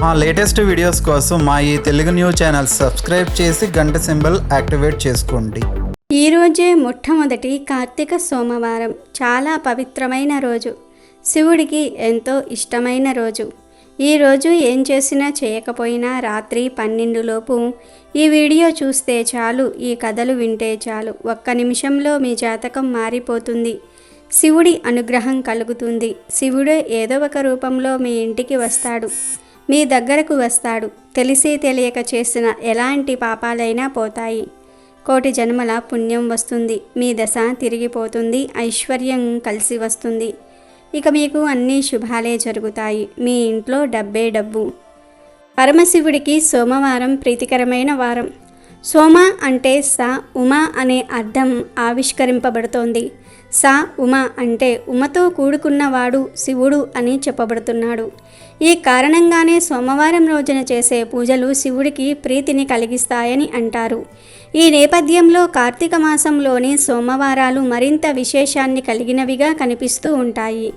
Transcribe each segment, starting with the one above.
మా latest videos కోసం మా ఈ తెలుగు న్యూస్ ఛానల్ సబ్స్క్రైబ్ చేసి గంట సింబల్ యాక్టివేట్ చేసుకోండి. ఈరోజే మొట్టమొదటి కార్తీక సోమవారం. చాలా పవిత్రమైన రోజు, శివుడికి ఎంతో ఇష్టమైన రోజు. ఈరోజు ఏం చేసినా చేయకపోయినా రాత్రి 12 లోపు ఈ వీడియో చూస్తే చాలు, ఈ కథలు వింటే చాలు, ఒక్క నిమిషంలో మీ జాతకం మారిపోతుంది. శివుడి అనుగ్రహం కలుగుతుంది. శివుడే ఏదో ఒక రూపంలో మీ ఇంటికి వస్తాడు, మీ దగ్గరకు వస్తాడు. తెలిసి తెలియక చేసిన ఎలాంటి పాపాలైనా పోతాయి. కోటి జన్మల పుణ్యం వస్తుంది. మీ దశ తిరిగిపోతుంది. ఐశ్వర్యం కలిసి వస్తుంది. ఇక మీకు అన్ని శుభాలే జరుగుతాయి. మీ ఇంట్లో డబ్బే డబ్బు. పరమశివుడికి సోమవారం ప్రీతికరమైన వారం. సోమ అంటే స ఉమ అనే అర్థం ఆవిష్కరింపబడుతోంది. స ఉమ అంటే ఉమతో కూడుకున్నవాడు శివుడు అని చెప్పబడుతున్నాడు. ఈ కారణంగానే సోమవారం రోజున చేసే పూజలు శివుడికి ప్రీతిని కలిగిస్తాయని అంటారు. ఈ నేపథ్యంలో కార్తీక మాసంలోని సోమవారాలు మరింత విశేషాన్ని కలిగినవిగా కనిపిస్తూ ఉంటాయి.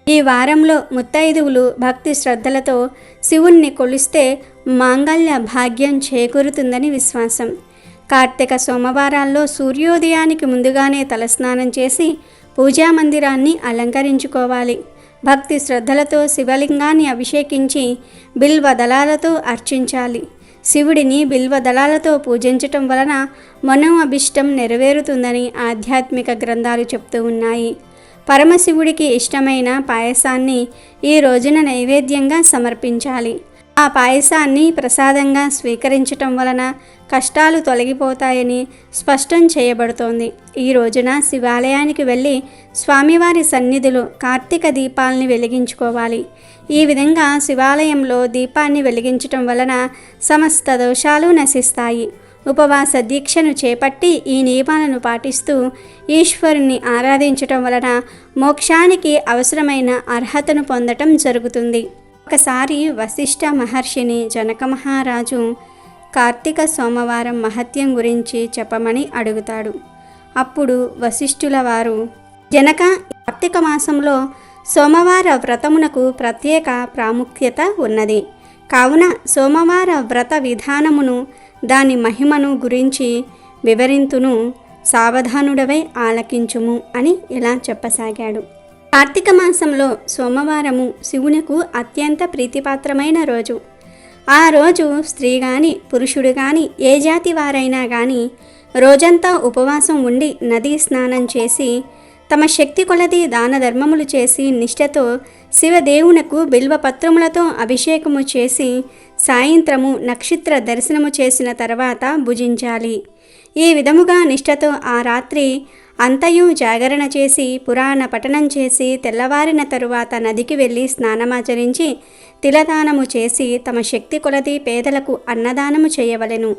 ఈ వారంలో ముత్తైదువులు భక్తి శ్రద్ధలతో శివుణ్ణి కొలిస్తే మాంగళ్య భాగ్యం చేకూరుతుందని విశ్వాసం. కార్తీక సోమవారాల్లో సూర్యోదయానికి ముందుగానే తలస్నానం చేసి పూజా మందిరాన్ని అలంకరించుకోవాలి. భక్తి శ్రద్ధలతో శివలింగాన్ని అభిషేకించి బిల్వ దళాలతో అర్చించాలి. శివుడిని బిల్వ దళాలతో పూజించటం వలన మనోఅభిష్టం నెరవేరుతుందని ఆధ్యాత్మిక గ్రంథాలు చెప్తూ ఉన్నాయి. పరమశివుడికి ఇష్టమైన పాయసాన్ని ఈ రోజున నైవేద్యంగా సమర్పించాలి. ఆ పాయసాన్ని ప్రసాదంగా స్వీకరించటం వలన కష్టాలు తొలగిపోతాయని స్పష్టం చేయబడుతోంది. ఈ రోజున శివాలయానికి వెళ్ళి స్వామివారి సన్నిధిలో కార్తీక దీపాలని వెలిగించుకోవాలి. ఈ విధంగా శివాలయంలో దీపాన్ని వెలిగించటం వలన సమస్త దోషాలు నశిస్తాయి. ఉపవాస దీక్షను చేపట్టి ఈ నియమాలను పాటిస్తూ ఈశ్వరుని ఆరాధించటం వలన మోక్షానికి అవసరమైన అర్హతను పొందటం జరుగుతుంది. ఒకసారి వశిష్ఠ మహర్షిని జనక మహారాజు కార్తీక సోమవారం మహత్యం గురించి చెప్పమని అడుగుతాడు. అప్పుడు వశిష్ఠుల వారు, జనక, కార్తీక మాసంలో సోమవార వ్రతమునకు ప్రత్యేక ప్రాముఖ్యత ఉన్నది. కావున సోమవార వ్రత విధానమును, దాని మహిమను గురించి వివరింతును, సావధానుడవై ఆలకించుము అని ఇలా చెప్పసాగాడు. కార్తీక మాసంలో సోమవారము శివునికి అత్యంత ప్రీతిపాత్రమైన రోజు. ఆ రోజు స్త్రీ కానీ పురుషుడు కానీ ఏ జాతి వారైనా కానీ రోజంతా ఉపవాసం ఉండి నదీ స్నానం చేసి తమ శక్తి కొలది దాన ధర్మములు చేసి నిష్ఠతో శివదేవునకు బిల్వపత్రములతో అభిషేకము చేసి సాయంత్రము నక్షత్ర దర్శనము చేసిన తర్వాత భుజించాలి. ఈ విధముగా నిష్ఠతో ఆ రాత్రి అంతయు జాగరణ చేసి పురాణ పఠనం చేసి తెల్లవారిన తరువాత నదికి వెళ్ళి స్నానమాచరించి తిలదానము చేసి తమ శక్తి కొలది పేదలకు అన్నదానము చేయవలెను.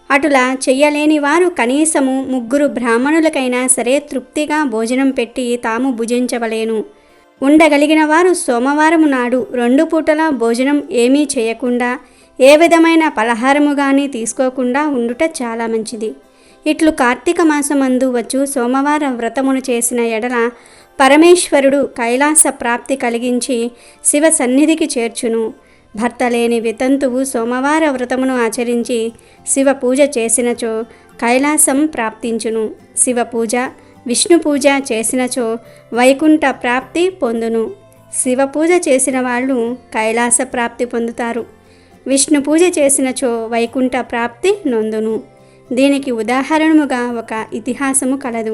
అటులా చెయ్యలేని వారు కనీసము 3 బ్రాహ్మణులకైనా సరే తృప్తిగా భోజనం పెట్టి తాము భుజించవలేను. ఉండగలిగిన వారు సోమవారము నాడు 2 పూటల భోజనం ఏమీ చేయకుండా ఏ విధమైన పలహారము కానీ తీసుకోకుండా ఉండుట చాలా మంచిది. ఇట్లు కార్తీక మాసమందు వచ్చు సోమవార వ్రతమును చేసిన ఎడల పరమేశ్వరుడు కైలాస ప్రాప్తి కలిగించి శివ సన్నిధికి చేర్చును. భర్త లేని వితంతువు సోమవార వ్రతమును ఆచరించి శివ పూజ చేసినచో కైలాసం ప్రాప్తించును. శివ పూజ, విష్ణు పూజ చేసినచో వైకుంఠ ప్రాప్తి పొందును. శివ పూజ చేసిన వాళ్ళు కైలాస ప్రాప్తి పొందుతారు. విష్ణు పూజ చేసినచో వైకుంఠ ప్రాప్తి నొందును. దీనికి ఉదాహరణముగా ఒక ఇతిహాసము కలదు.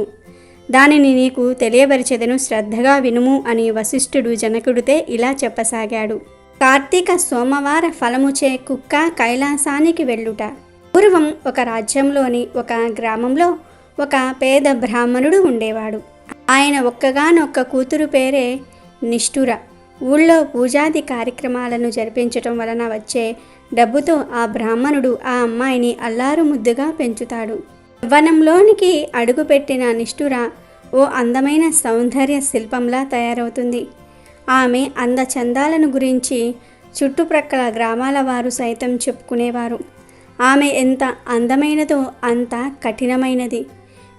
దానిని నీకు తెలియబరిచెదను, శ్రద్ధగా వినుము అని వశిష్ఠుడు జనకుడితే ఇలా చెప్పసాగాడు. కార్తీక సోమవార ఫలముచే కుక్క కైలాసానికి వెళ్ళుట. పూర్వం ఒక రాజ్యంలోని ఒక గ్రామంలో ఒక పేద బ్రాహ్మణుడు ఉండేవాడు. ఆయన ఒక్కగానొక్క కూతురు పేరే నిష్ఠుర. ఊళ్ళో పూజాది కార్యక్రమాలను జరిపించటం వలన వచ్చే డబ్బుతో ఆ బ్రాహ్మణుడు ఆ అమ్మాయిని అల్లారు ముద్దుగా పెంచుతాడు. యవ్వనంలోనికి అడుగుపెట్టిన నిష్ఠుర ఓ అందమైన సౌందర్య శిల్పంలా తయారవుతుంది. ఆమె అందచందాలను గురించి చుట్టుప్రక్కల గ్రామాల వారు సైతం చెప్పుకునేవారు. ఆమె ఎంత అందమైనదో అంత కఠినమైనది.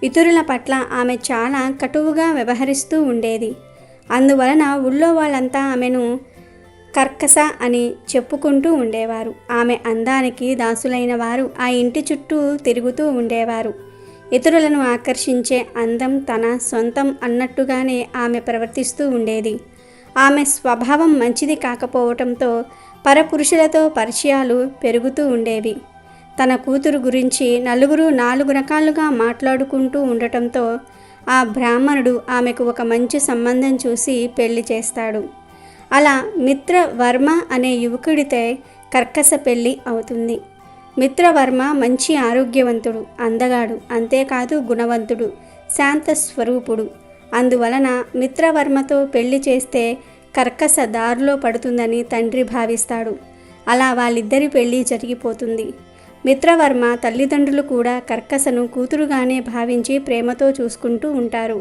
ఇతరుల పట్ల ఆమె చాలా కటువుగా వ్యవహరిస్తూ ఉండేది. అందువలన ఊళ్ళో వాళ్ళంతా ఆమెను కర్కస అని చెప్పుకుంటూ ఉండేవారు. ఆమె అందానికి దాసులైన వారు ఆ ఇంటి చుట్టూ తిరుగుతూ ఉండేవారు. ఇతరులను ఆకర్షించే అందం తన సొంతం అన్నట్టుగానే ఆమె ప్రవర్తిస్తూ ఉండేది. ఆమె స్వభావం మంచిది కాకపోవటంతో పరపురుషులతో పరిచయాలు పెరుగుతూ ఉండేవి. తన కూతురు గురించి నలుగురు 4 రకాలుగా మాట్లాడుకుంటూ ఉండటంతో ఆ బ్రాహ్మణుడు ఆమెకు ఒక మంచి సంబంధం చూసి పెళ్లి చేస్తాడు. అలా మిత్రవర్మ అనే యువకుడితో కర్కస పెళ్లి అవుతుంది. మిత్రవర్మ మంచి ఆరోగ్యవంతుడు, అందగాడు, అంతేకాదు గుణవంతుడు, శాంత స్వరూపుడు. అందువలన మిత్రవర్మతో పెళ్లి చేస్తే కర్కస దారిలో పడుతుందని తండ్రి భావిస్తాడు. అలా వాళ్ళిద్దరి పెళ్లి జరిగిపోతుంది. మిత్రవర్మ తల్లిదండ్రులు కూడా కర్కసను కూతురుగానే భావించి ప్రేమతో చూసుకుంటూ ఉంటారు.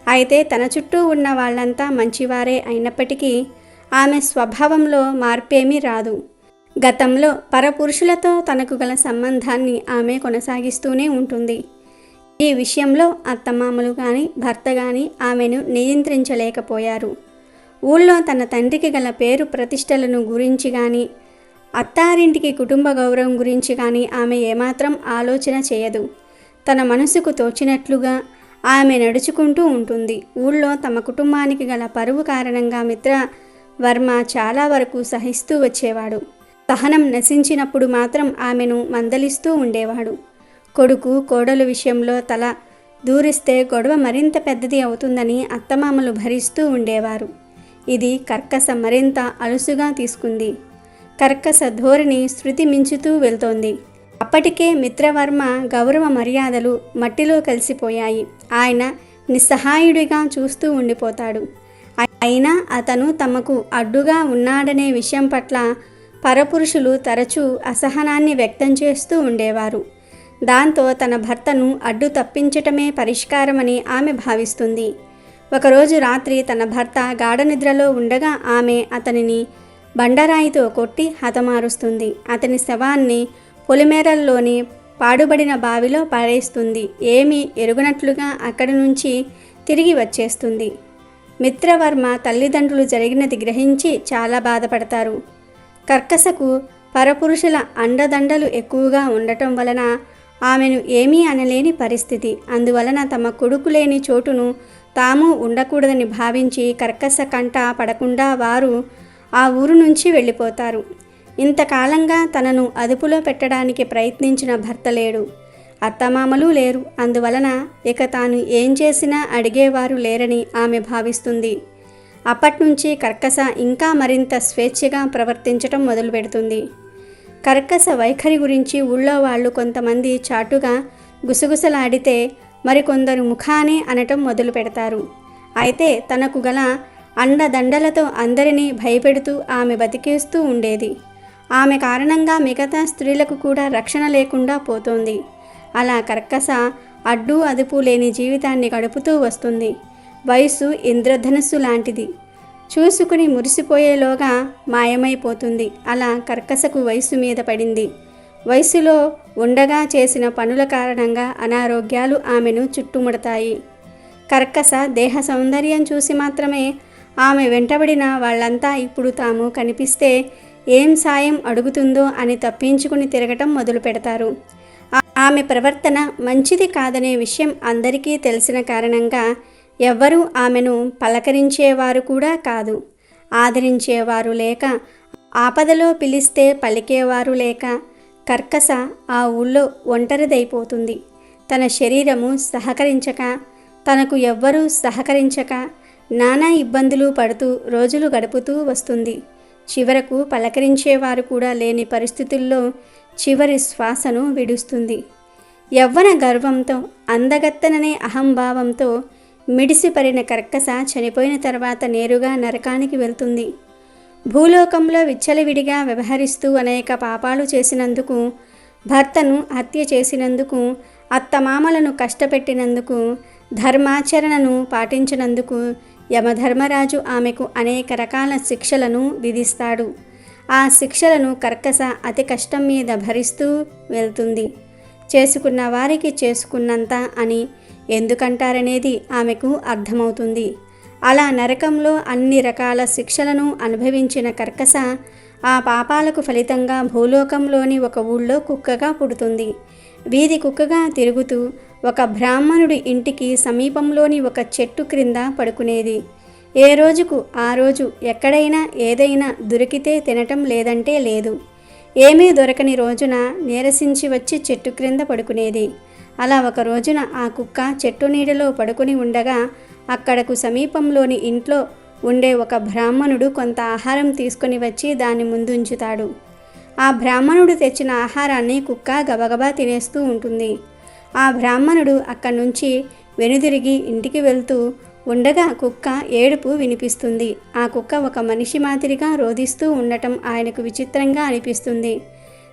అయితే తన చుట్టూ ఉన్న వాళ్ళంతా మంచివారే అయినప్పటికీ ఆమె స్వభావంలో మార్పేమీ రాదు. గతంలో పరపురుషులతో తనకు గల సంబంధాన్ని ఆమె కొనసాగిస్తూనే ఉంటుంది. ఈ విషయంలో అత్తమామలు కానీ భర్త కానీ ఆమెను నియంత్రించలేకపోయారు. ఊళ్ళో తన తండ్రికి గల పేరు ప్రతిష్టలను గురించి కానీ అత్తారింటికి కుటుంబ గౌరవం గురించి కానీ ఆమె ఏమాత్రం ఆలోచన చేయదు. తన మనసుకు తోచినట్లుగా ఆమె నడుచుకుంటూ ఉంటుంది. ఊళ్ళో తమ కుటుంబానికి గల పరువు కారణంగా మిత్రవర్మ చాలా వరకు సహిస్తూ వచ్చేవాడు. సహనం నశించినప్పుడు మాత్రం ఆమెను మందలిస్తూ ఉండేవాడు. కొడుకు కోడలు విషయంలో తల దూరిస్తే గొడవ మరింత పెద్దది అవుతుందని అత్తమామలు భరిస్తూ ఉండేవారు. ఇది కర్కస మరింత అలుసుగా తీసుకుంది. కర్కస ధోరణి శృతి మించుతూ వెళ్తోంది. అప్పటికే మిత్రవర్మ గౌరవ మర్యాదలు మట్టిలో కలిసిపోయాయి. ఆయన నిస్సహాయుడిగా చూస్తూ ఉండిపోతాడు. అయినా అతను తమకు అడ్డుగా ఉన్నాడనే విషయం పట్ల పరపురుషులు తరచూ అసహనాన్ని వ్యక్తం చేస్తూ ఉండేవారు. దాంతో తన భర్తను అడ్డు తప్పించటమే పరిష్కారమని ఆమె భావిస్తుంది. ఒకరోజు రాత్రి తన భర్త గాఢనిద్రలో ఉండగా ఆమె అతనిని బండరాయితో కొట్టి హతమారుస్తుంది. అతని శవాన్ని పొలిమేరల్లోని పాడుబడిన బావిలో పారేస్తుంది. ఏమీ ఎరుగనట్లుగా అక్కడి నుంచి తిరిగి వచ్చేస్తుంది. మిత్రవర్మ తల్లిదండ్రులు జరిగినది గ్రహించి చాలా బాధపడతారు. కర్కసకు పరపురుషుల అండదండలు ఎక్కువగా ఉండటం వలన ఆమెను ఏమీ అనలేని పరిస్థితి. అందువలన తమ కొడుకు లేని చోటును తాము ఉండకూడదని భావించి కర్కస కంట పడకుండా వారు ఆ ఊరు నుంచి వెళ్ళిపోతారు. ఇంతకాలంగా తనను అదుపులో పెట్టడానికి ప్రయత్నించిన భర్త లేడు, అత్తమామలు లేరు. అందువలన ఇక తాను ఏం చేసినా అడిగేవారు లేరని ఆమె భావిస్తుంది. అప్పట్నుంచి కర్కస ఇంకా మరింత స్వేచ్ఛగా ప్రవర్తించటం మొదలుపెడుతుంది. కర్కస వైఖరి గురించి ఊళ్ళో వాళ్ళు కొంతమంది చాటుగా గుసగుసలాడితే మరికొందరు ముఖానే అనటం మొదలు పెడతారు. అయితే తనకు గల అండదండలతో అందరినీ భయపెడుతూ ఆమె బతికేస్తూ ఉండేది. ఆమె కారణంగా మిగతా స్త్రీలకు కూడా రక్షణ లేకుండా పోతోంది. అలా కర్కస అడ్డు అదుపు లేని జీవితాన్ని గడుపుతూ వస్తుంది. వయసు ఇంద్రధనుస్సు లాంటిది, చూసుకుని మురిసిపోయేలోగా మాయమైపోతుంది. అలా కర్కసకు వయసు మీద పడింది. వయసులో ఉండగా చేసిన పనుల కారణంగా అనారోగ్యాలు ఆమెను చుట్టుముడతాయి. కర్కస దేహ సౌందర్యం చూసి మాత్రమే ఆమె వెంటబడిన వాళ్ళంతా ఇప్పుడు తాము కనిపిస్తే ఏం సాయం అడుగుతుందో అని తప్పించుకుని తిరగటం మొదలు పెడతారు. ఆమె ప్రవర్తన మంచిది కాదనే విషయం అందరికీ తెలిసిన కారణంగా ఎవ్వరూ ఆమెను పలకరించేవారు కూడా కాదు. ఆదరించేవారు లేక, ఆపదలో పిలిస్తే పలికేవారు లేక కర్కస ఆ ఊళ్ళో ఒంటరిదైపోతుంది. తన శరీరము సహకరించక, తనకు ఎవ్వరూ సహకరించక నానా ఇబ్బందులు పడుతూ రోజులు గడుపుతూ వస్తుంది. చివరకు పలకరించేవారు కూడా లేని పరిస్థితుల్లో చివరి శ్వాసను విడుస్తుంది. యవ్వన గర్వంతో, అందగత్తననే అహంభావంతో మిడిసిపడిన కర్కస చనిపోయిన తర్వాత నేరుగా నరకానికి వెళ్తుంది. భూలోకంలో విచ్చలవిడిగా వ్యవహరిస్తూ అనేక పాపాలు చేసినందుకు, భర్తను హత్య చేసినందుకు, అత్తమామలను కష్టపెట్టినందుకు, ధర్మాచరణను పాటించినందుకు యమధర్మరాజు ఆమెకు అనేక రకాల శిక్షలను విధిస్తాడు. ఆ శిక్షలను కర్కస అతి కష్టం మీద భరిస్తూ వెళ్తుంది. చేసుకున్న వారికి చేసుకున్నంత అని ఎందుకంటారనేది ఆమెకు అర్థమవుతుంది. అలా నరకంలో అన్ని రకాల శిక్షలను అనుభవించిన కర్కస ఆ పాపాలకు ఫలితంగా భూలోకంలోని ఒక ఊళ్ళో కుక్కగా పుడుతుంది. వీధి కుక్కగా తిరుగుతూ ఒక బ్రాహ్మణుడి ఇంటికి సమీపంలోని ఒక చెట్టు క్రింద పడుకునేది. ఏ రోజుకు ఆ రోజు ఎక్కడైనా ఏదైనా దొరికితే తినటం, లేదంటే లేదు. ఏమీ దొరకని రోజున నీరసించి వచ్చి చెట్టు క్రింద పడుకునేది. అలా ఒక రోజున ఆ కుక్క చెట్టు నీడలో పడుకుని ఉండగా అక్కడకు సమీపంలోని ఇంట్లో ఉండే ఒక బ్రాహ్మణుడు కొంత ఆహారం తీసుకొని వచ్చి దాని ముందుంచుతాడు. ఆ బ్రాహ్మణుడు తెచ్చిన ఆహారాన్ని కుక్క గబగబా తినేస్తూ ఉంటుంది. ఆ బ్రాహ్మణుడు అక్కడి నుంచి వెనుదిరిగి ఇంటికి వెళ్తూ ఉండగా కుక్క ఏడుపు వినిపిస్తుంది. ఆ కుక్క ఒక మనిషి మాదిరిగా రోదిస్తూ ఉండటం ఆయనకు విచిత్రంగా అనిపిస్తుంది.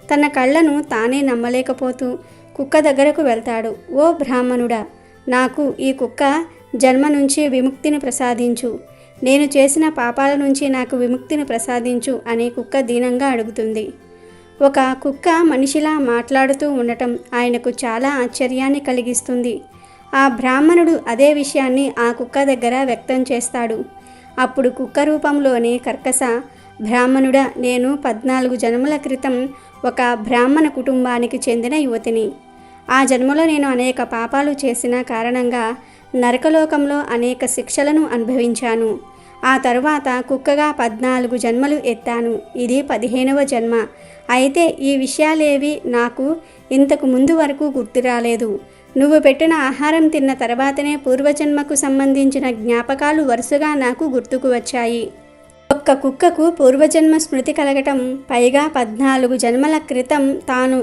తన కళ్ళను తానే నమ్మలేకపోతూ కుక్క దగ్గరకు వెళ్తాడు. ఓ బ్రాహ్మణుడా, నాకు ఈ కుక్క జన్మ నుంచి విముక్తిని ప్రసాదించు. నేను చేసిన పాపాల నుంచి నాకు విముక్తిని ప్రసాదించు అని కుక్క దీనంగా అడుగుతుంది. ఒక కుక్క మనిషిలా మాట్లాడుతూ ఉండటం ఆయనకు చాలా ఆశ్చర్యాన్ని కలిగిస్తుంది. ఆ బ్రాహ్మణుడు అదే విషయాన్ని ఆ కుక్క దగ్గర వ్యక్తం చేస్తాడు. అప్పుడు కుక్క రూపంలోని కర్కస, బ్రాహ్మణుడా, నేను 14 జన్మల క్రితం ఒక బ్రాహ్మణ కుటుంబానికి చెందిన యువతిని. ఆ జన్మలో నేను అనేక పాపాలు చేసిన కారణంగా నరకలోకంలో అనేక శిక్షలను అనుభవించాను. ఆ తరువాత కుక్కగా 14 జన్మలు ఎత్తాను. ఇది 15వ జన్మ. అయితే ఈ విషయాలేవి నాకు ఇంతకు ముందు వరకు గుర్తు రాలేదు. నువ్వు పెట్టిన ఆహారం తిన్న తర్వాతనే పూర్వజన్మకు సంబంధించిన జ్ఞాపకాలు వరుసగా నాకు గుర్తుకు వచ్చాయి. ఒక్క కుక్కకు పూర్వజన్మ స్మృతి కలగటం, పైగా 14 జన్మల క్రితం తాను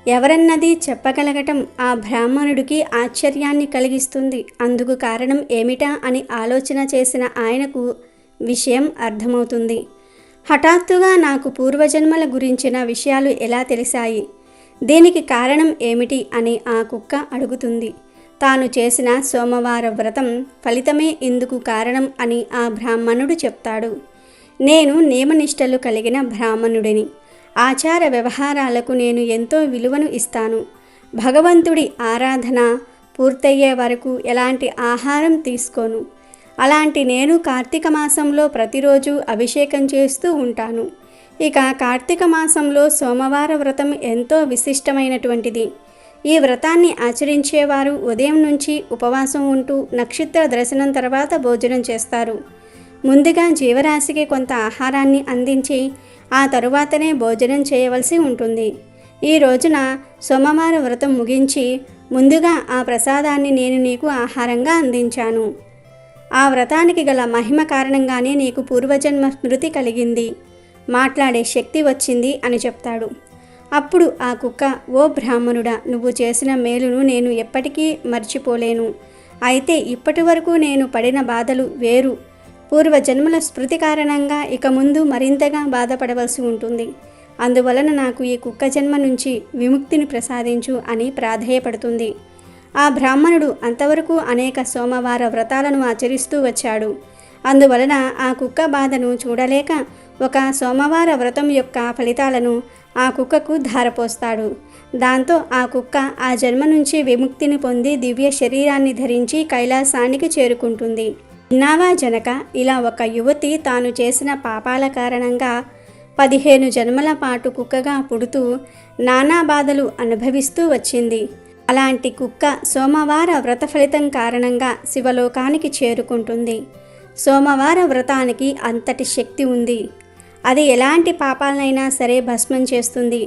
ఎవరన్నది చెప్పగలగటం ఆ బ్రాహ్మణుడికి ఆశ్చర్యాన్ని కలిగిస్తుంది. అందుకు కారణం ఏమిటా అని ఆలోచన చేసిన ఆయనకు విషయం అర్థమవుతుంది. హఠాత్తుగా నాకు పూర్వజన్మల గురించిన విషయాలు ఎలా తెలిసాయి? దీనికి కారణం ఏమిటి అని ఆ కుక్క అడుగుతుంది. తాను చేసిన సోమవార వ్రతం ఫలితమే ఇందుకు కారణం అని ఆ బ్రాహ్మణుడు చెప్తాడు. నేను నియమనిష్టలు కలిగిన బ్రాహ్మణుడిని. ఆచార వ్యవహారాలకు నేను ఎంతో విలువను ఇస్తాను. భగవంతుడి ఆరాధన పూర్తయ్యే వరకు ఎలాంటి ఆహారం తీసుకోను. అలాంటి నేను కార్తీక మాసంలో ప్రతిరోజు అభిషేకం చేస్తూ ఉంటాను. ఇక కార్తీక మాసంలో సోమవార వ్రతం ఎంతో విశిష్టమైనటువంటిది. ఈ వ్రతాన్ని ఆచరించేవారు ఉదయం నుంచి ఉపవాసం ఉంటూ నక్షత్ర దర్శనం తర్వాత భోజనం చేస్తారు. ముందుగా జీవరాశికి కొంత ఆహారాన్ని అందించి ఆ తరువాతనే భోజనం చేయవలసి ఉంటుంది. ఈ రోజున సోమవార వ్రతం ముగించి ముందుగా ఆ ప్రసాదాన్ని నేను నీకు ఆహారంగా అందించాను. ఆ వ్రతానికి గల మహిమ కారణంగానే నీకు పూర్వజన్మ స్మృతి కలిగింది, మాట్లాడే శక్తి వచ్చింది అని చెప్తాడు. అప్పుడు ఆ కుక్క, ఓ బ్రాహ్మణుడా, నువ్వు చేసిన మేలును నేను ఎప్పటికీ మర్చిపోలేను. అయితే ఇప్పటి వరకు నేను పడిన బాధలు వేరు. పూర్వజన్మల స్మృతి కారణంగా ఇక ముందు మరింతగా బాధపడవలసి ఉంటుంది. అందువలన నాకు ఈ కుక్క జన్మ నుంచి విముక్తిని ప్రసాదించు అని ప్రాధేయపడుతుంది. ఆ బ్రాహ్మణుడు అంతవరకు అనేక సోమవార వ్రతాలను ఆచరిస్తూ వచ్చాడు. అందువలన ఆ కుక్క బాధను చూడలేక ఒక సోమవార వ్రతం యొక్క ఫలితాలను ఆ కుక్కకు ధారపోస్తాడు. దాంతో ఆ కుక్క ఆ జన్మ నుంచి విముక్తిని పొంది దివ్య శరీరాన్ని ధరించి కైలాసానికి చేరుకుంటుంది. విన్నావా జనక, ఇలా ఒక యువతి తాను చేసిన పాపాల కారణంగా 15 జన్మల పాటు కుక్కగా పుడుతూ నానా బాధలు అనుభవిస్తూ వచ్చింది. అలాంటి కుక్క సోమవార వ్రత ఫలితం కారణంగా శివలోకానికి చేరుకుంటుంది. సోమవార వ్రతానికి అంతటి శక్తి ఉంది. అది ఎలాంటి పాపాలనైనా సరే భస్మం చేస్తుంది.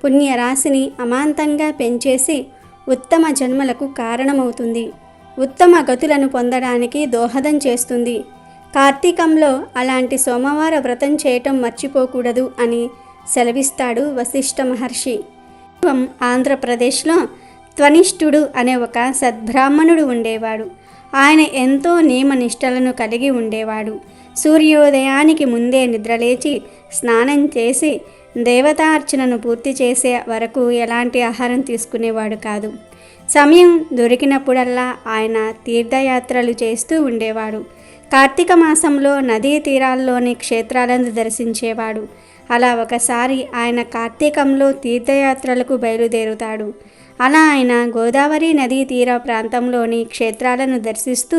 పుణ్యరాశిని అమాంతంగా పెంచేసి ఉత్తమ జన్మలకు కారణమవుతుంది. ఉత్తమ గతులను పొందడానికి దోహదం చేస్తుంది. కార్తీకంలో అలాంటి సోమవార వ్రతం చేయటం మర్చిపోకూడదు అని సెలవిస్తాడు వశిష్ఠ మహర్షి. ఆంధ్రప్రదేశ్లో త్వనిష్ఠుడు అనే ఒక సద్బ్రాహ్మణుడు ఉండేవాడు. ఆయన ఎంతో నియమనిష్టలను కలిగి ఉండేవాడు. సూర్యోదయానికి ముందే నిద్రలేచి స్నానం చేసి దేవతార్చనను పూర్తి చేసే వరకు ఎలాంటి ఆహారం తీసుకునేవాడు కాదు. సమయం దొరికినప్పుడల్లా ఆయన తీర్థయాత్రలు చేస్తూ ఉండేవాడు. కార్తీక మాసంలో నదీ తీరాల్లోని క్షేత్రాలను దర్శించేవాడు. అలా ఒకసారి ఆయన కార్తీకంలో తీర్థయాత్రలకు బయలుదేరుతాడు. అలా ఆయన గోదావరి నదీ తీర ప్రాంతంలోని క్షేత్రాలను దర్శిస్తూ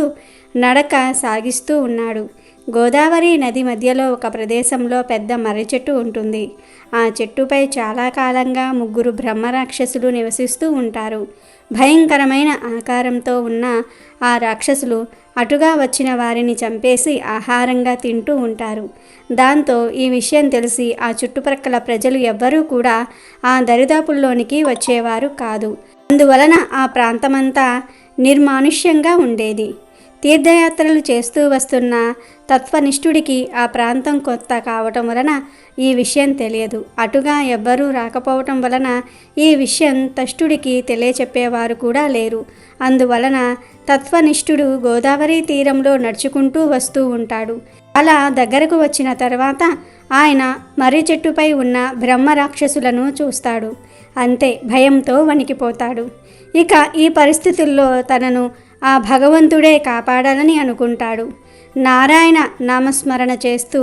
నడక సాగిస్తూ ఉన్నాడు. గోదావరి నది మధ్యలో ఒక ప్రదేశంలో పెద్ద మర్రి చెట్టు ఉంటుంది. ఆ చెట్టుపై చాలా కాలంగా 3 బ్రహ్మరాక్షసులు నివసిస్తూ ఉంటారు. భయంకరమైన ఆకారంతో ఉన్న ఆ రాక్షసులు అటుగా వచ్చిన వారిని చంపేసి ఆహారంగా తింటూ ఉంటారు. దాంతో ఈ విషయం తెలిసి ఆ చుట్టుప్రక్కల ప్రజలు ఎవ్వరూ కూడా ఆ దరిదాపుల్లోనికి వచ్చేవారు కాదు. అందువలన ఆ ప్రాంతమంతా నిర్మానుష్యంగా ఉండేది. తీర్థయాత్రలు చేస్తూ వస్తున్న తత్వనిష్ఠుడికి ఆ ప్రాంతం కొత్త కావటం వలన ఈ విషయం తెలియదు. అటుగా ఎవ్వరూ రాకపోవటం వలన ఈ విషయం తష్టుడికి తెలియచెప్పేవారు కూడా లేరు. అందువలన తత్వనిష్ఠుడు గోదావరి తీరంలో నడుచుకుంటూ వస్తూ ఉంటాడు. అలా దగ్గరకు వచ్చిన తర్వాత ఆయన మర్రి చెట్టుపై ఉన్న బ్రహ్మరాక్షసులను చూస్తాడు. అంతే, భయంతో వణికిపోతాడు. ఇక ఈ పరిస్థితుల్లో తనను ఆ భగవంతుడే కాపాడాలని అనుకుంటాడు. నారాయణ నామస్మరణ చేస్తూ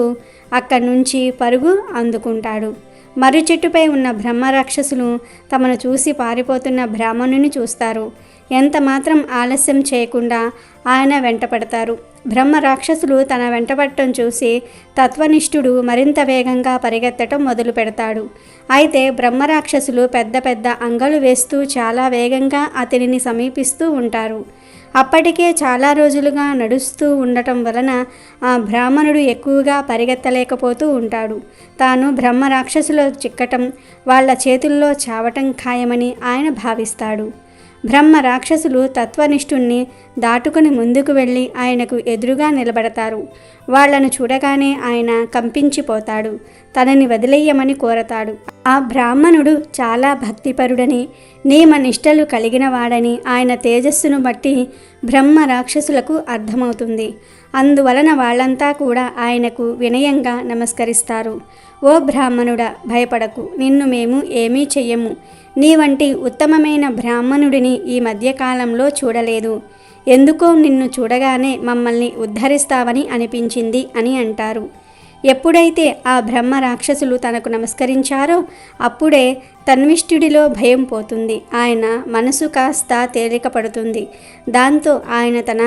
అక్కడి నుంచి పరుగు అందుకుంటాడు. మర్రి చెట్టుపై ఉన్న బ్రహ్మరాక్షసులు తమను చూసి పారిపోతున్న బ్రాహ్మణుని చూస్తారు. ఎంత మాత్రం ఆలస్యం చేయకుండా ఆయన వెంటపడతారు. బ్రహ్మరాక్షసులు తన వెంటపడటం చూసి తత్వనిష్ఠుడు మరింత వేగంగా పరిగెత్తటం మొదలు పెడతాడు. అయితే బ్రహ్మరాక్షసులు పెద్ద పెద్ద అంగలు వేస్తూ చాలా వేగంగా అతనిని సమీపిస్తూ ఉంటారు. అప్పటికే చాలా రోజులుగా నడుస్తూ ఉండటం వలన ఆ బ్రాహ్మణుడు ఎక్కువగా పరిగెత్తలేకపోతూ ఉంటాడు. తాను బ్రహ్మరాక్షసులు చిక్కటం, వాళ్ళ చేతుల్లో చావటం ఖాయమని ఆయన భావిస్తాడు. బ్రహ్మ రాక్షసులు తత్వనిష్ఠుణ్ణి దాటుకుని ముందుకు వెళ్ళి ఆయనకు ఎదురుగా నిలబడతారు. వాళ్లను చూడగానే ఆయన కంపించిపోతాడు. తనని వదిలేయమని కోరతాడు. ఆ బ్రాహ్మణుడు చాలా భక్తిపరుడని, నియమనిష్టలు కలిగిన వాడని ఆయన తేజస్సును బట్టి బ్రహ్మ రాక్షసులకు అర్థమవుతుంది. అందువలన వాళ్ళంతా కూడా ఆయనకు వినయంగా నమస్కరిస్తారు. ఓ బ్రాహ్మణుడా, భయపడకు, నిన్ను మేము ఏమీ చెయ్యము. నీ వంటి ఉత్తమమైన బ్రాహ్మణుడిని ఈ మధ్యకాలంలో చూడలేదు. ఎందుకో నిన్ను చూడగానే మమ్మల్ని ఉద్ధరిస్తావని అనిపించింది అని అంటారు. ఎప్పుడైతే ఆ బ్రహ్మ రాక్షసులు తనకు నమస్కరించారో అప్పుడే తన్విష్ఠుడిలో భయం పోతుంది. ఆయన మనసు కాస్త తేలిక పడుతుంది. దాంతో ఆయన తన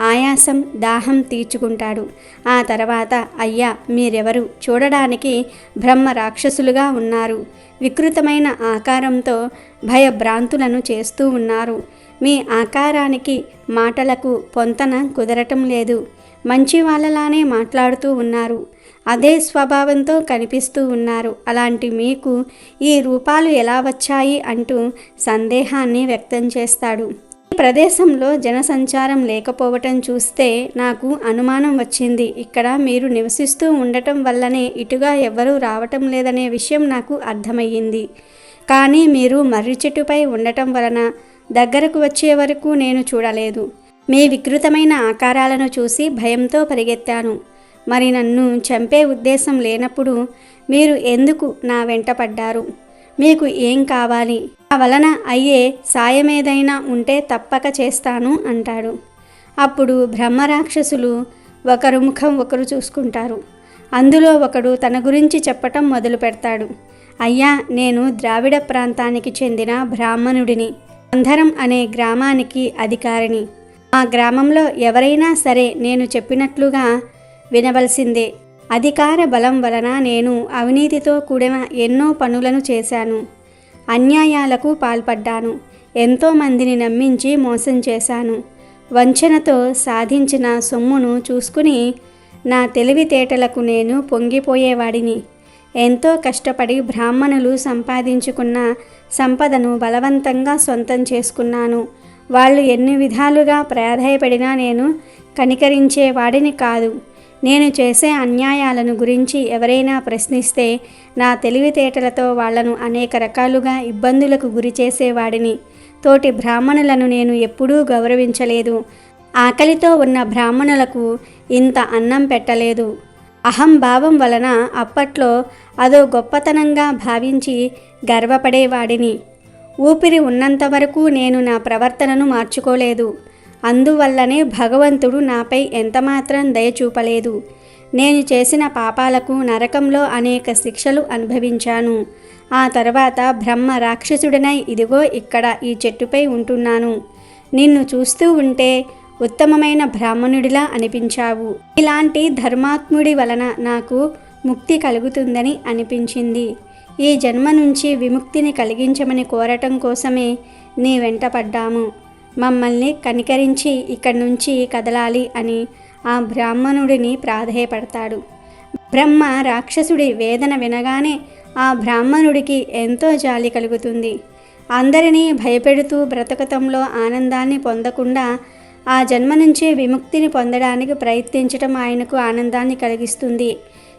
ఆయాసం, దాహం తీర్చుకుంటాడు. ఆ తర్వాత, అయ్యా, మీరెవరు? చూడడానికి బ్రహ్మ రాక్షసులుగా ఉన్నారు. వికృతమైన ఆకారంతో భయభ్రాంతులను చేస్తూ ఉన్నారు. మీ ఆకారానికి, మాటలకు పొంతన కుదరటం లేదు. మంచి వాళ్ళలానే మాట్లాడుతూ ఉన్నారు. అదే స్వభావంతో కనిపిస్తూ ఉన్నారు. అలాంటి మీకు ఈ రూపాలు ఎలా వచ్చాయి అంటూ సందేహాన్ని వ్యక్తం చేస్తాడు. ఈ ప్రదేశంలో జనసంచారం లేకపోవటం చూస్తే నాకు అనుమానం వచ్చింది. ఇక్కడ మీరు నివసిస్తూ ఉండటం వల్లనే ఇటుగా ఎవ్వరూ రావటం లేదనే విషయం నాకు అర్థమయ్యింది. కానీ మీరు మర్రి చెట్టుపై ఉండటం వలన దగ్గరకు వచ్చే వరకు నేను చూడలేదు. మీ వికృతమైన ఆకారాలను చూసి భయంతో పరిగెత్తాను. మరి నన్ను చంపే ఉద్దేశం లేనప్పుడు మీరు ఎందుకు నా వెంట పడ్డారు? మీకు ఏం కావాలి? నా వలన అయ్యే సాయమేదైనా ఉంటే తప్పక చేస్తాను అంటాడు. అప్పుడు బ్రహ్మరాక్షసులు ఒకరు ముఖం ఒకరు చూసుకుంటారు. అందులో ఒకడు తన గురించి చెప్పటం మొదలు పెడతాడు. అయ్యా, నేను ద్రావిడ ప్రాంతానికి చెందిన బ్రాహ్మణుడిని. అందరం అనే గ్రామానికి అధికారిని. ఆ గ్రామంలో ఎవరైనా సరే నేను చెప్పినట్లుగా వినవలసిందే. అధికార బలం వలన నేను అవినీతితో కూడిన ఎన్నో పనులను చేశాను. అన్యాయాలకు పాల్పడ్డాను. ఎంతోమందిని నమ్మించి మోసం చేశాను. వంచనతో సాధించిన సొమ్మును చూసుకుని నా తెలివితేటలకు నేను పొంగిపోయేవాడిని. ఎంతో కష్టపడి బ్రాహ్మణులు సంపాదించుకున్న సంపదను బలవంతంగా సొంతం చేసుకున్నాను. వాళ్ళు ఎన్ని విధాలుగా ప్రాధేయపడినా నేను కనికరించేవాడిని కాదు. నేను చేసే అన్యాయాలను గురించి ఎవరైనా ప్రశ్నిస్తే నా తెలివితేటలతో వాళ్లను అనేక రకాలుగా ఇబ్బందులకు గురి చేసేవాడిని. తోటి బ్రాహ్మణులను నేను ఎప్పుడూ గౌరవించలేదు. ఆకలితో ఉన్న బ్రాహ్మణులకు ఇంత అన్నం పెట్టలేదు. అహంభావం వలన అప్పట్లో అదో గొప్పతనంగా భావించి గర్వపడేవాడిని. ఊపిరి ఉన్నంత వరకు నేను నా ప్రవర్తనను మార్చుకోలేదు. అందువల్లనే భగవంతుడు నాపై ఎంతమాత్రం దయ చూపలేదు. నేను చేసిన పాపాలకు నరకంలో అనేక శిక్షలు అనుభవించాను. ఆ తర్వాత బ్రహ్మ రాక్షసుడినై ఇదిగో ఇక్కడ ఈ చెట్టుపై ఉంటున్నాను. నిన్ను చూస్తూ ఉంటే ఉత్తమమైన బ్రాహ్మణుడిలా అనిపించావు. ఇలాంటి ధర్మాత్ముడి వలన నాకు ముక్తి కలుగుతుందని అనిపించింది. ఈ జన్మ నుంచి విముక్తిని కలిగించమని కోరటం కోసమే నీ వెంట పడ్డాము. మమ్మల్ని కనికరించి ఇక్కడి నుంచి కదలాలి అని ఆ బ్రాహ్మణుడిని ప్రాధేయపడతాడు. బ్రహ్మ రాక్షసుడి వేదన వినగానే ఆ బ్రాహ్మణుడికి ఎంతో జాలి కలుగుతుంది. అందరినీ భయపెడుతూ బ్రతకతంలో ఆనందాన్ని పొందకుండా ఆ జన్మ నుంచే విముక్తిని పొందడానికి ప్రయత్నించటం ఆయనకు ఆనందాన్ని కలిగిస్తుంది.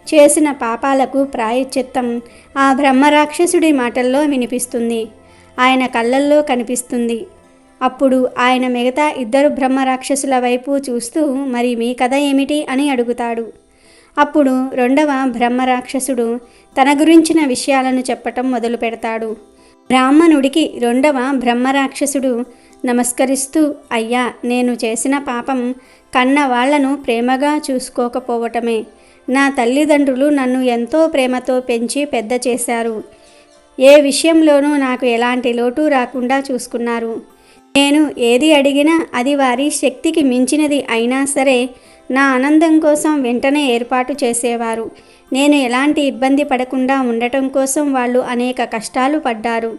చేసిన పాపాలకు ప్రాయశ్చిత్తం ఆ బ్రహ్మరాక్షసుడి మాటల్లో వినిపిస్తుంది, ఆయన కళ్ళల్లో కనిపిస్తుంది. అప్పుడు ఆయన మిగతా ఇద్దరు బ్రహ్మరాక్షసుల వైపు చూస్తూ మరి మీ కథ ఏమిటి అని అడుగుతాడు. అప్పుడు రెండవ బ్రహ్మరాక్షసుడు తన గురించిన విషయాలను చెప్పటం మొదలు పెడతాడు. బ్రాహ్మణుడికి రెండవ బ్రహ్మరాక్షసుడు నమస్కరిస్తూ, అయ్యా, నేను చేసిన పాపం కన్న వాళ్లను ప్రేమగా చూసుకోకపోవటమే. నా తల్లిదండ్రులు నన్ను ఎంతో ప్రేమతో పెంచి పెద్ద చేశారు. ఏ విషయంలోనూ నాకు ఎలాంటి లోటు రాకుండా చూసుకున్నారు. నేను ఏది అడిగినా అది వారి శక్తికి మించినది అయినా సరే నా ఆనందం కోసం వెంటనే ఏర్పాటు చేసేవారు. నేను ఎలాంటి ఇబ్బంది పడకుండా ఉండటం కోసం వాళ్ళు అనేక కష్టాలు పడ్డారు.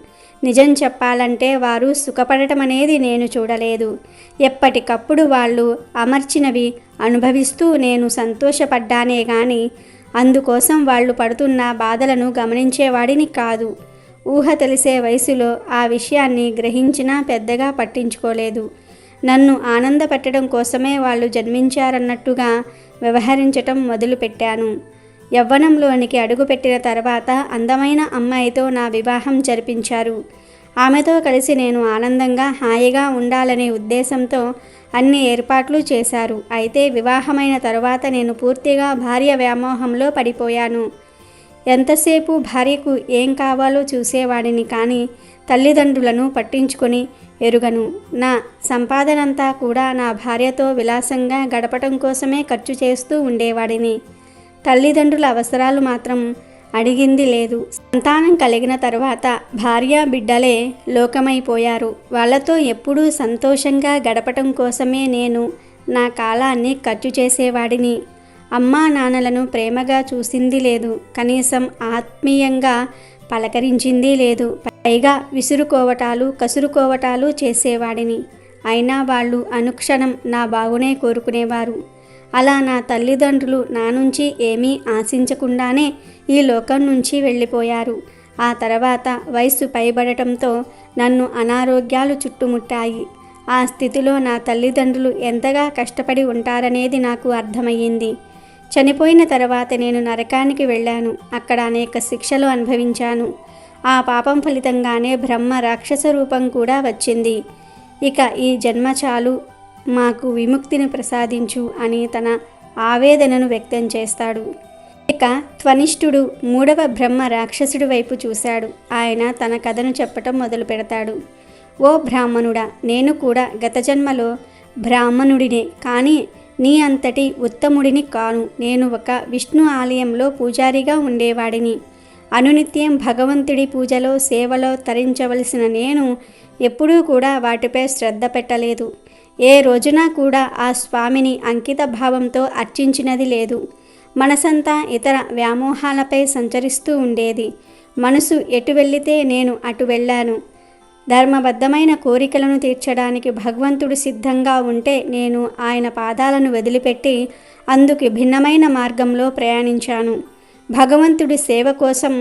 నిజం చెప్పాలంటే వారు సుఖపడటం అనేది నేను చూడలేదు. ఎప్పటికప్పుడు వాళ్ళు అమర్చినవి అనుభవిస్తూ నేను సంతోషపడ్డానే కానీ అందుకోసం వాళ్ళు పడుతున్న బాధలను గమనించేవాడిని కాదు. ఊహ తెలిసే వయసులో ఆ విషయాన్ని గ్రహించినా పెద్దగా పట్టించుకోలేదు. నన్ను ఆనందపెట్టడం కోసమే వాళ్ళు జన్మించారన్నట్టుగా వ్యవహరించటం మొదలుపెట్టాను. యవ్వనంలోనికి అడుగుపెట్టిన తర్వాత అందమైన అమ్మాయితో నా వివాహం జరిపించారు. ఆమెతో కలిసి నేను ఆనందంగా హాయిగా ఉండాలనే ఉద్దేశంతో అన్ని ఏర్పాట్లు చేశారు. అయితే వివాహమైన తరువాత నేను పూర్తిగా భార్య వ్యామోహంలో పడిపోయాను. ఎంతసేపు భార్యకు ఏం కావాలో చూసేవాడిని కానీ తల్లిదండ్రులను పట్టించుకొని ఎరుగను. నా సంపాదనంతా కూడా నా భార్యతో విలాసంగా గడపటం కోసమే ఖర్చు చేస్తూ ఉండేవాడిని. తల్లిదండ్రుల అవసరాలు మాత్రం అడిగింది లేదు. సంతానం కలిగిన తరువాత భార్య బిడ్డలే లోకమైపోయారు. వాళ్ళతో ఎప్పుడూ సంతోషంగా గడపటం కోసమే నేను నా కాలాన్ని ఖర్చు చేసేవాడిని. అమ్మా నాన్నలను ప్రేమగా చూసింది లేదు, కనీసం ఆత్మీయంగా పలకరించింది లేదు. పైగా విసురుకోవటాలు కసురుకోవటాలు చేసేవాడిని. అయినా వాళ్ళు అనుక్షణం నా బాగునే కోరుకునేవారు. అలా నా తల్లిదండ్రులు నా నుంచి ఏమీ ఆశించకుండానే ఈ లోకం నుంచి వెళ్ళిపోయారు. ఆ తర్వాత వయస్సు పైబడటంతో నన్ను అనారోగ్యాలు చుట్టుముట్టాయి. ఆ స్థితిలో నా తల్లిదండ్రులు ఎంతగా కష్టపడి ఉంటారనేది నాకు అర్థమయ్యింది. చనిపోయిన తర్వాత నేను నరకానికి వెళ్ళాను. అక్కడ అనేక శిక్షలు అనుభవించాను. ఆ పాపం ఫలితంగానే బ్రహ్మ రాక్షస రూపం కూడా వచ్చింది. ఇక ఈ జన్మ చాలు, మాకు విముక్తిని ప్రసాదించు అని తన ఆవేదనను వ్యక్తం చేస్తాడు. ఇక త్వనిష్ఠుడు మూడవ బ్రహ్మ రాక్షసుడి వైపు చూశాడు. ఆయన తన కథను చెప్పటం మొదలు పెడతాడు. ఓ బ్రాహ్మణుడా, నేను కూడా గత జన్మలో బ్రాహ్మణుడినే, కానీ నీ అంతటి ఉత్తముడిని కాను. నేను ఒక విష్ణు ఆలయంలో పూజారిగా ఉండేవాడిని. అనునిత్యం భగవంతుడి పూజలో సేవలో తరించవలసిన నేను ఎప్పుడూ కూడా వాటిపై శ్రద్ధ పెట్టలేదు. ఏ రోజున కూడా ఆ స్వామిని అంకిత భావంతో అర్చించినది లేదు. మనసంతా ఇతర వ్యామోహాలపై సంచరిస్తూ ఉండేది. మనసు ఎటు వెళ్ళితే నేను అటు వెళ్ళాను. ధర్మబద్ధమైన కోరికలను తీర్చడానికి భగవంతుడు సిద్ధంగా ఉంటే నేను ఆయన పాదాలను వదిలిపెట్టి అందుకు భిన్నమైన మార్గంలో ప్రయాణించాను. భగవంతుడి సేవ కోసం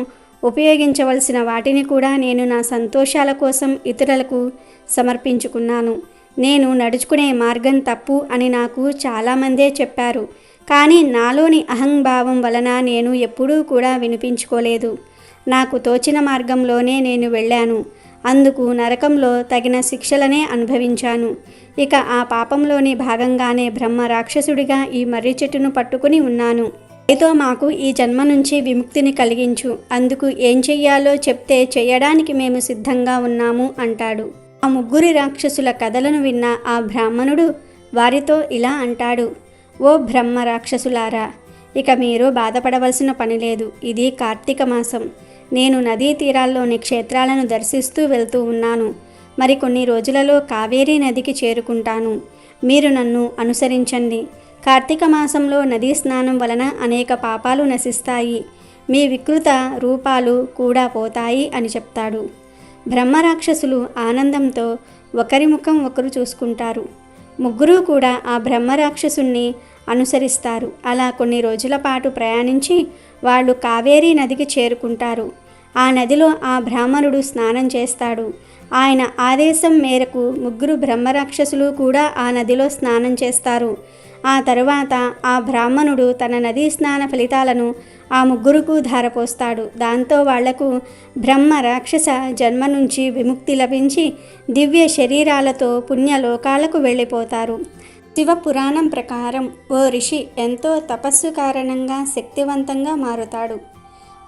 ఉపయోగించవలసిన వాటిని కూడా నేను నా సంతోషాల కోసం ఇతరులకు సమర్పించుకున్నాను. నేను నడుచుకునే మార్గం తప్పు అని నాకు చాలామందే చెప్పారు. కానీ నాలోని అహంభావం వలన నేను ఎప్పుడూ కూడా వినిపించుకోలేదు. నాకు తోచిన మార్గంలోనే నేను వెళ్ళాను. అందుకు నరకంలో తగిన శిక్షలనే అనుభవించాను. ఇక ఆ పాపంలోని భాగంగానే బ్రహ్మ రాక్షసుడిగా ఈ మర్రి చెట్టును పట్టుకుని ఉన్నాను. అయితే మాకు ఈ జన్మ నుంచి విముక్తిని కలిగించు. అందుకు ఏం చెయ్యాలో చెప్తే చేయడానికి మేము సిద్ధంగా ఉన్నాము అంటాడు. ఆ ముగ్గురి రాక్షసుల కథలను విన్న ఆ బ్రాహ్మణుడు వారితో ఇలా అంటాడు. ఓ బ్రహ్మ రాక్షసులారా, ఇక మీరు బాధపడవలసిన పని లేదు. ఇది కార్తీక మాసం. నేను నదీ తీరాల్లోని క్షేత్రాలను దర్శిస్తూ వెళ్తూ ఉన్నాను. మరికొన్ని రోజులలో కావేరీ నదికి చేరుకుంటాను. మీరు నన్ను అనుసరించండి. కార్తీక మాసంలో నదీ స్నానం వలన అనేక పాపాలు నశిస్తాయి. మీ వికృత రూపాలు కూడా పోతాయి అని చెప్తాడు. బ్రహ్మరాక్షసులు ఆనందంతో ఒకరి ముఖం ఒకరు చూసుకుంటారు. ముగ్గురు కూడా ఆ బ్రహ్మరాక్షసుణ్ణి అనుసరిస్తారు. అలా కొన్ని రోజుల పాటు ప్రయాణించి వాళ్ళు కావేరీ నదికి చేరుకుంటారు. ఆ నదిలో ఆ బ్రాహ్మణుడు స్నానం చేస్తాడు. ఆయన ఆదేశం మేరకు ముగ్గురు బ్రహ్మరాక్షసులు కూడా ఆ నదిలో స్నానం చేస్తారు. ఆ తరువాత ఆ బ్రాహ్మణుడు తన నదీ స్నాన ఫలితాలను ఆ ముగ్గురుకు ధారపోస్తాడు. దాంతో వాళ్లకు బ్రహ్మ రాక్షస జన్మ నుంచి విముక్తి లభించి దివ్య శరీరాలతో పుణ్యలోకాలకు వెళ్ళిపోతారు. శివ పురాణం ప్రకారం ఓ ఋషి ఎంతో తపస్సు కారణంగా శక్తివంతంగా మారుతాడు.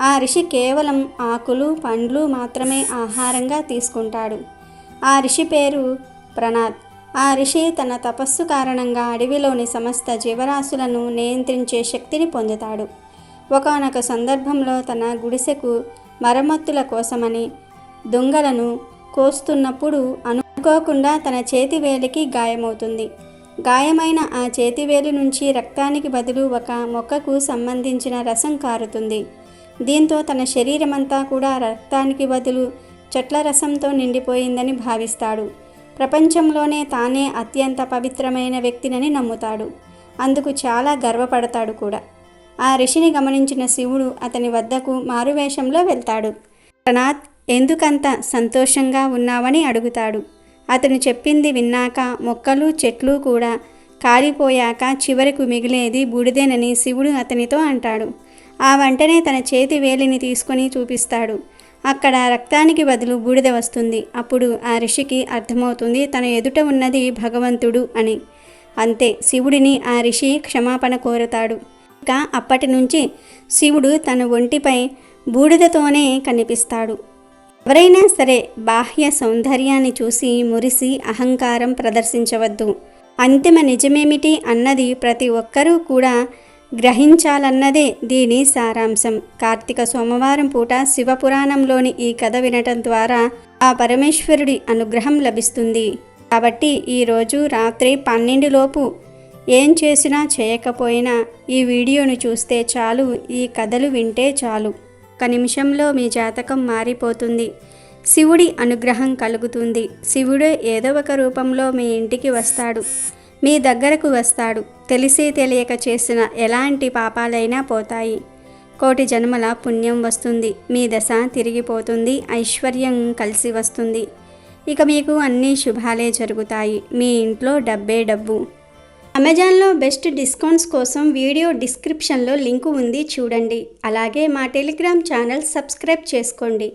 ఆ ఋషి కేవలం ఆకులు పండ్లు మాత్రమే ఆహారంగా తీసుకుంటాడు. ఆ ఋషి పేరు ప్రణాద్. ఆ ఋషి తన తపస్సు కారణంగా అడవిలోని సమస్త జీవరాశులను నియంత్రించే శక్తిని పొందుతాడు. ఒకానొక సందర్భంలో తన గుడిసెకు మరమ్మతుల కోసమని దొంగలను కోస్తున్నప్పుడు అనుకోకుండా తన చేతివేలికి గాయమవుతుంది. గాయమైన ఆ చేతివేలి నుంచి రక్తానికి బదులు ఒక మొక్కకు సంబంధించిన రసం కారుతుంది. దీంతో తన శరీరమంతా కూడా రక్తానికి బదులు చెట్ల రసంతో నిండిపోయిందని భావిస్తాడు. ప్రపంచంలోనే తానే అత్యంత పవిత్రమైన వ్యక్తినని నమ్ముతాడు. అందుకు చాలా గర్వపడతాడు కూడా. ఆ ఋషిని గమనించిన శివుడు అతని వద్దకు మారువేషంలో వెళ్తాడు. ప్రణాద్, ఎందుకంత సంతోషంగా ఉన్నావని అడుగుతాడు. అతను చెప్పింది విన్నాక మొక్కలు చెట్లు కూడా కాలిపోయాక చివరకు మిగిలేది బూడిదేనని శివుడు అతనితో అంటాడు. ఆ వెంటనే తన చేతి వేలిని తీసుకొని చూపిస్తాడు. అక్కడ రక్తానికి బదులు బూడిద వస్తుంది. అప్పుడు ఆ ఋషికి అర్థమవుతుంది తన ఎదుట ఉన్నది భగవంతుడు అని. అంతే, శివుడిని ఆ ఋషి క్షమాపణ కోరుతాడు. ఇక అప్పటి నుంచి శివుడు తన ఒంటిపై బూడిదతోనే కనిపిస్తాడు. ఎవరైనా సరే బాహ్య సౌందర్యాన్ని చూసి మురిసి అహంకారం ప్రదర్శించవద్దు. అంతిమ నిజమేమిటి అన్నది ప్రతి ఒక్కరూ కూడా గ్రహించాలన్నదే దీని సారాంశం. కార్తీక సోమవారం పూట శివపురాణంలోని ఈ కథ వినటం ద్వారా ఆ పరమేశ్వరుడి అనుగ్రహం లభిస్తుంది. కాబట్టి ఈరోజు రాత్రి 12 లోపు ఏం చేసినా చేయకపోయినా ఈ వీడియోను చూస్తే చాలు, ఈ కథలు వింటే చాలు. ఒక నిమిషంలో మీ జాతకం మారిపోతుంది. శివుడి అనుగ్రహం కలుగుతుంది. శివుడే ఏదో ఒక రూపంలో మీ ఇంటికి వస్తాడు, మీ దగ్గరకు వస్తాడు. తెలిసి తెలియక చేసిన ఎలాంటి పాపాలైనా పోతాయి. కోటి జన్మల పుణ్యం వస్తుంది. మీ దశ తిరిగిపోతుంది. ఐశ్వర్యం కలిసి వస్తుంది. ఇక మీకు అన్ని శుభాలే జరుగుతాయి. మీ ఇంట్లో డబ్బే డబ్బు. అమెజాన్లో బెస్ట్ డిస్కౌంట్స్ కోసం వీడియో డిస్క్రిప్షన్లో లింకు ఉంది, చూడండి. అలాగే మా టెలిగ్రామ్ ఛానల్ సబ్స్క్రైబ్ చేసుకోండి.